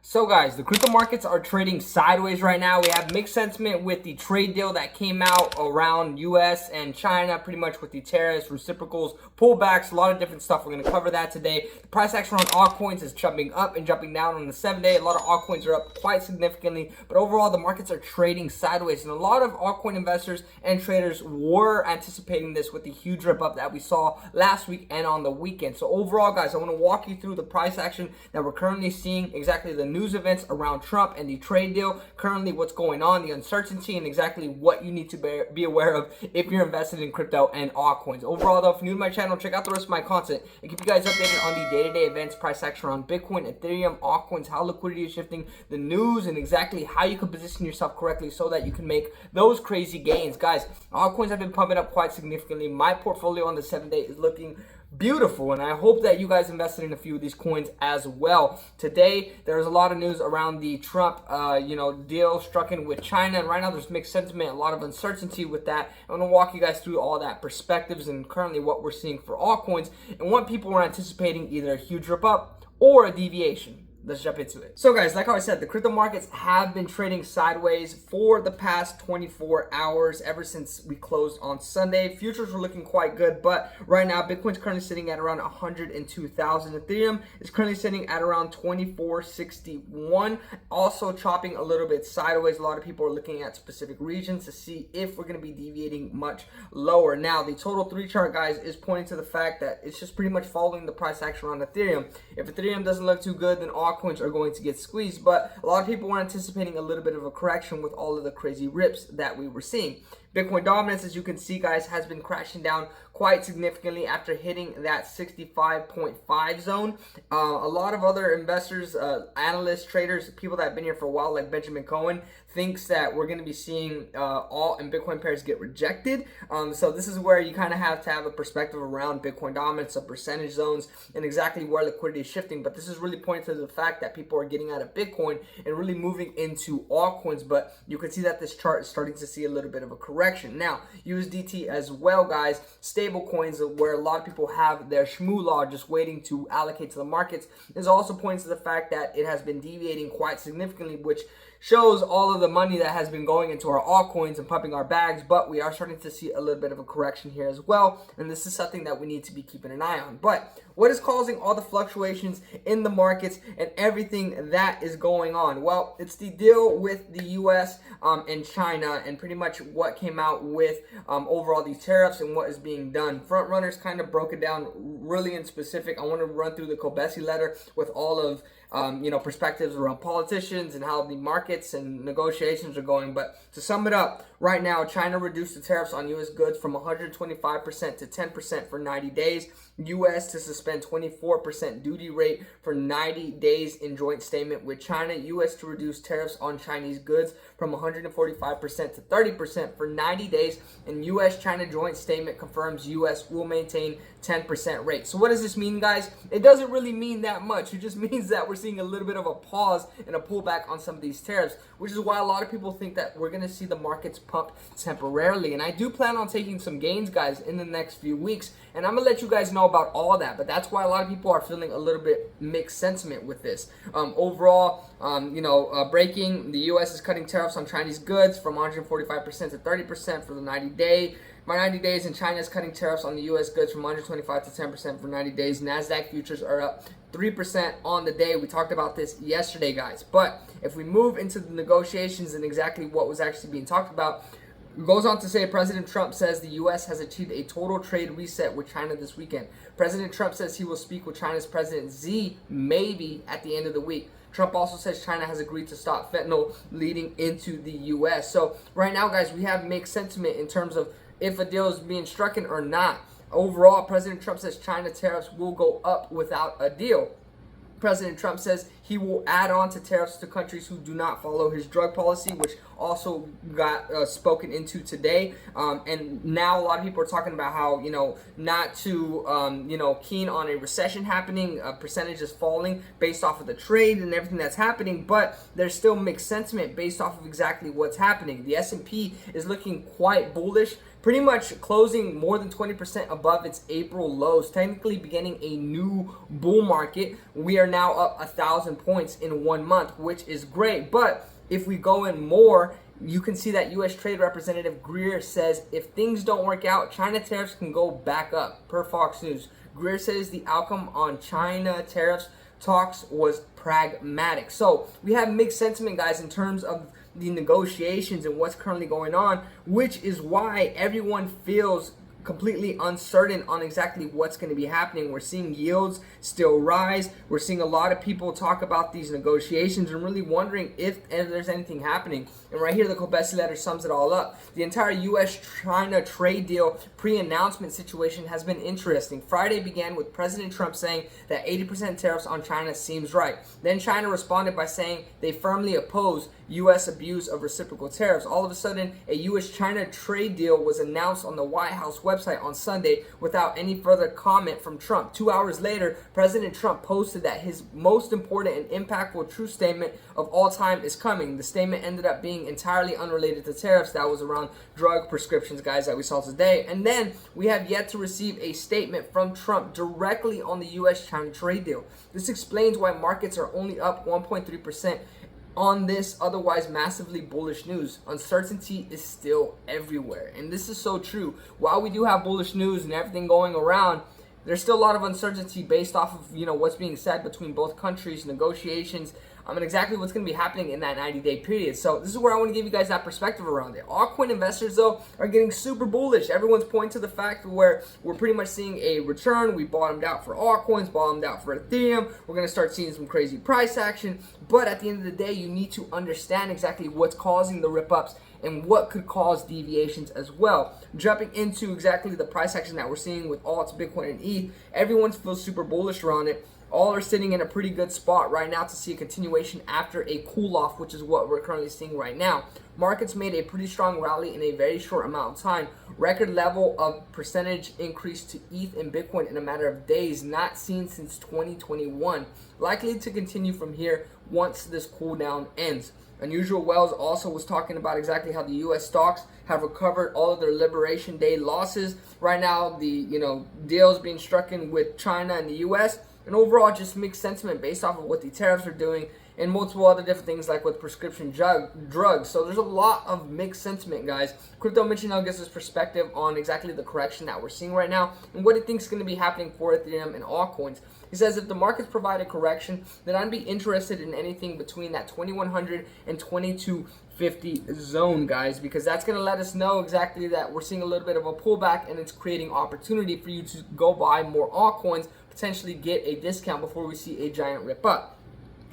So guys, the crypto markets are trading sideways right now. We have mixed sentiment with the trade deal that came out around US and China, pretty much with the tariffs, reciprocals, pullbacks, a lot of different stuff. We're going to cover that today. The price action on altcoins is jumping up and jumping down on the 7-day. A lot of altcoins are up quite significantly, but overall the markets are trading sideways. And a lot of altcoin investors and traders were anticipating this with the huge rip up that we saw last week and on the weekend. So overall, guys, I want to walk you through the price action that we're currently seeing, exactly the news events around Trump and the trade deal, currently what's going on, the uncertainty, and exactly what you need to be aware of if you're invested in crypto and altcoins. Overall though, if you're new to my channel, check out the rest of my content and keep you guys updated on the day-to-day events, price action around Bitcoin, Ethereum, altcoins, how liquidity is shifting, the news, and exactly how you can position yourself correctly so that you can make those crazy gains. Guys, altcoins have been pumping up quite significantly. My portfolio on the 7-day is looking beautiful, and I hope that you guys invested in a few of these coins as well. Today there's a lot of news around the Trump deal struck in with China, and right now there's mixed sentiment, a lot of uncertainty with that. I'm going to walk you guys through all that perspectives and currently what we're seeing for altcoins and what people are anticipating, either a huge rip up or a deviation. Let's jump into it. So guys, like I said, the crypto markets have been trading sideways for the past 24 hours, ever since we closed on Sunday. Futures were looking quite good, but right now Bitcoin's currently sitting at around 102,000. Ethereum is currently sitting at around 2461, also chopping a little bit sideways. A lot of people are looking at specific regions to see if we're going to be deviating much lower. Now, the total 3 chart, guys, is pointing to the fact that it's just pretty much following the price action on Ethereum. If Ethereum doesn't look too good, then all coins are going to get squeezed, but a lot of people were anticipating a little bit of a correction with all of the crazy rips that we were seeing. Bitcoin dominance, as you can see, guys, has been crashing down quite significantly after hitting that 65.5 zone. A lot of other investors, analysts, traders, people that have been here for a while, like Benjamin Cohen, thinks that we're going to be seeing alt and Bitcoin pairs get rejected. So this is where you kind of have to have a perspective around Bitcoin dominance, of percentage zones, and exactly where liquidity is shifting. But this is really pointing to the fact that people are getting out of Bitcoin and really moving into altcoins. But you can see that this chart is starting to see a little bit of a correction. Now, USDT as well, guys, stable coins where a lot of people have their shmoolah just waiting to allocate to the markets, is also pointing to the fact that it has been deviating quite significantly, which shows all of the money that has been going into our altcoins and pumping our bags. But we are starting to see a little bit of a correction here as well, and this is something that we need to be keeping an eye on. But what is causing all the fluctuations in the markets and everything that is going on? Well, it's the deal with the US and China, and pretty much what came out with overall these tariffs and what is being done. Front runners kind of broke it down really in specific. I want to run through the Kobesi letter with all of perspectives around politicians and how the markets and negotiations are going. But to sum it up, right now, China reduced the tariffs on U.S. goods from 125% to 10% for 90 days. U.S. to suspend 24% duty rate for 90 days in joint statement with China. U.S. to reduce tariffs on Chinese goods from 145% to 30% for 90 days. And U.S.-China joint statement confirms U.S. will maintain 10% rate. So what does this mean, guys? It doesn't really mean that much. It just means that we're seeing a little bit of a pause and a pullback on some of these tariffs, which is why a lot of people think that we're going to see the markets pump temporarily. And I do plan on taking some gains, guys, in the next few weeks, and I'm gonna let you guys know about all that. But that's why a lot of people are feeling a little bit mixed sentiment with this. Overall, breaking, the U.S. is cutting tariffs on Chinese goods from 145% to 30% for the 90-day. My 90 days, and China is cutting tariffs on the U.S. goods from 125 to 10% for 90 days. NASDAQ futures are up 3% on the day. We talked about this yesterday, guys. But if we move into the negotiations and exactly what was actually being talked about, it goes on to say President Trump says the U.S. has achieved a total trade reset with China this weekend. President Trump says he will speak with China's President Xi maybe at the end of the week. Trump also says China has agreed to stop fentanyl leading into the U.S. So right now, guys, we have mixed sentiment in terms of if a deal is being struck or not. Overall, President Trump says China tariffs will go up without a deal. President Trump says he will add on to tariffs to countries who do not follow his drug policy, which also got spoken into today. And now a lot of people are talking about how, not too, keen on a recession happening. Percentage is falling based off of the trade and everything that's happening, but there's still mixed sentiment based off of exactly what's happening. The S&P is looking quite bullish. pretty much closing more than 20% above its April lows, technically beginning a new bull market. We are now up 1,000 points in 1 month, which is great. But if we go in more, you can see that U.S. Trade Representative Greer says if things don't work out, China tariffs can go back up, per Fox News. Greer says the outcome on China tariffs talks was pragmatic. So we have mixed sentiment, guys, in terms of the negotiations and what's currently going on, which is why everyone feels completely uncertain on exactly what's going to be happening. We're seeing yields still rise. We're seeing a lot of people talk about these negotiations and really wondering if there's anything happening. And right here, the Kobesi letter sums it all up. The entire U.S.-China trade deal pre-announcement situation has been interesting. Friday began with President Trump saying that 80% tariffs on China seems right. Then China responded by saying they firmly oppose U.S. abuse of reciprocal tariffs. All of a sudden, a U.S.-China trade deal was announced on the White House website on Sunday without any further comment from Trump. 2 hours later, President Trump posted that his most important and impactful true statement of all time is coming. The statement ended up being entirely unrelated to tariffs. That was around drug prescriptions, guys, that we saw today. And then we have yet to receive a statement from Trump directly on the U.S.-China trade deal. This explains why markets are only up 1.3% on this otherwise massively bullish news. Uncertainty is still everywhere, and this is so true. While we do have bullish news and everything going around, there's still a lot of uncertainty based off of what's being said between both countries, negotiations, and exactly what's going to be happening in that 90-day period. So this is where I want to give you guys that perspective around it. Altcoin investors, though, are getting super bullish. Everyone's pointing to the fact where we're pretty much seeing a return. We bottomed out for altcoins, bottomed out for Ethereum. We're going to start seeing some crazy price action. But at the end of the day, you need to understand exactly what's causing the rip-ups and what could cause deviations as well. Jumping into exactly the price action that we're seeing with alts, Bitcoin, and ETH, everyone feels super bullish around it. All are sitting in a pretty good spot right now to see a continuation after a cool off, which is what we're currently seeing right now. Markets made a pretty strong rally in a very short amount of time. Record level of percentage increase to ETH and Bitcoin in a matter of days, not seen since 2021. Likely to continue from here once this cool down ends. Unusual Wells also was talking about exactly how the U.S. stocks have recovered all of their Liberation Day losses. Right now, the deals being struck in with China and the U.S. and overall just mixed sentiment based off of what the tariffs are doing and multiple other different things like with prescription drugs. So there's a lot of mixed sentiment, guys. Crypto Mitch now gives his perspective on exactly the correction that we're seeing right now and what he thinks is going to be happening for Ethereum and altcoins. He says if the markets provide a correction, then I'd be interested in anything between that 2100 and 2250 zone, guys, because that's going to let us know exactly that we're seeing a little bit of a pullback and it's creating opportunity for you to go buy more altcoins, potentially get a discount before we see a giant rip up.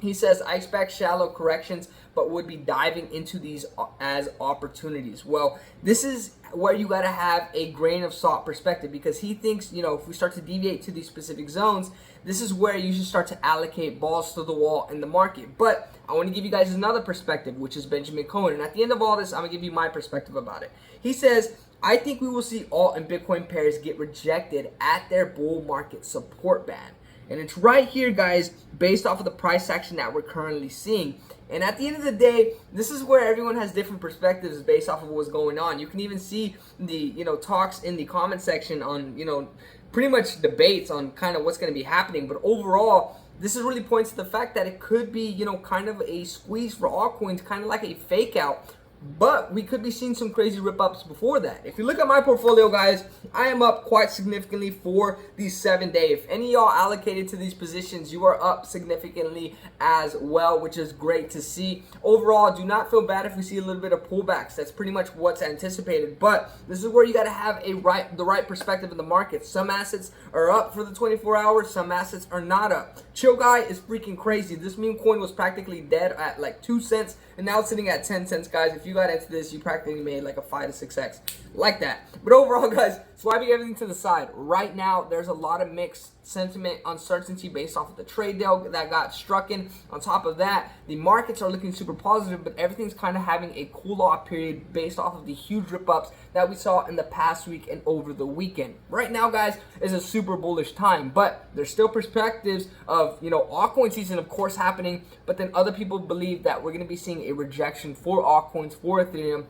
He says, I expect shallow corrections, but would be diving into these as opportunities. Well, this is where you got to have a grain of salt perspective, because he thinks, if we start to deviate to these specific zones, this is where you should start to allocate balls to the wall in the market. But I want to give you guys another perspective, which is Benjamin Cohen. And at the end of all this, I'm going to give you my perspective about it. He says, I think we will see alt and Bitcoin pairs get rejected at their bull market support band. And it's right here, guys, based off of the price action that we're currently seeing. And at the end of the day, this is where everyone has different perspectives based off of what's going on. You can even see the, talks in the comment section on, pretty much debates on kind of what's going to be happening. But overall, this is really points to the fact that it could be, kind of a squeeze for altcoins, kind of like a fake out. But we could be seeing some crazy rip-ups before that. If you look at my portfolio, guys, I am up quite significantly for the 7-day. If any of y'all allocated to these positions, you are up significantly as well, which is great to see. Overall, do not feel bad if we see a little bit of pullbacks. That's pretty much what's anticipated. But this is where you got to have the right perspective in the market. Some assets are up for the 24 hours. Some assets are not up. Chill Guy is freaking crazy. This meme coin was practically dead at like 2 cents, and now it's sitting at 10 cents, guys. If you got into this, you practically made like a 5 to 6x like that. But overall, guys, swiping everything to the side, right now there's a lot of mixed sentiment, uncertainty based off of the trade deal that got struck in. On top of that, the markets are looking super positive, but everything's kind of having a cool off period based off of the huge rip ups that we saw in the past week and over the weekend. Right now, guys, is a super bullish time, but there's still perspectives of altcoin season, of course, happening, but then other people believe that we're going to be seeing a rejection for altcoins, for Ethereum,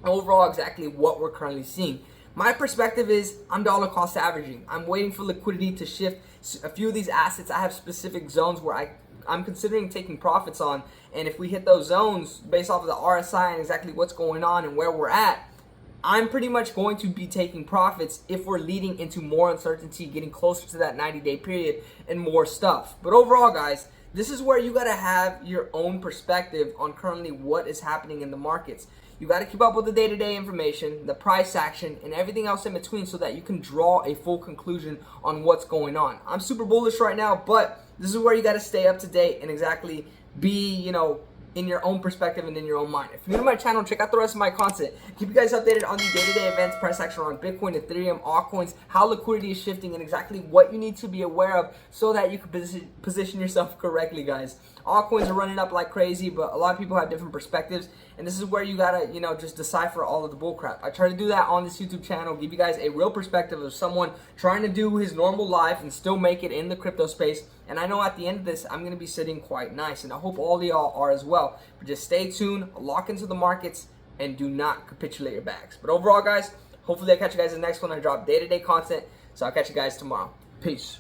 overall exactly what we're currently seeing. My perspective is I'm dollar cost averaging. I'm waiting for liquidity to shift. A few of these assets, I have specific zones where I'm considering taking profits on. And if we hit those zones based off of the RSI and exactly what's going on and where we're at, I'm pretty much going to be taking profits if we're leading into more uncertainty, getting closer to that 90-day period and more stuff. But overall, guys, this is where you got to have your own perspective on currently what is happening in the markets. You got to keep up with the day-to-day information, the price action, and everything else in between so that you can draw a full conclusion on what's going on. I'm super bullish right now, but this is where you got to stay up to date and exactly be, in your own perspective and in your own mind. If you're new to my channel, check out the rest of my content. Keep you guys updated on the day-to-day events, price action around Bitcoin, Ethereum, altcoins, how liquidity is shifting, and exactly what you need to be aware of so that you can position yourself correctly, guys. Altcoins are running up like crazy, but a lot of people have different perspectives, and this is where you gotta, just decipher all of the bullcrap. I try to do that on this YouTube channel, give you guys a real perspective of someone trying to do his normal life and still make it in the crypto space. And I know at the end of this, I'm gonna be sitting quite nice, and I hope all of y'all are as well. But just stay tuned, lock into the markets, and do not capitulate your bags. But overall, guys, hopefully I catch you guys in the next one. I drop day-to-day content, so I'll catch you guys tomorrow. Peace.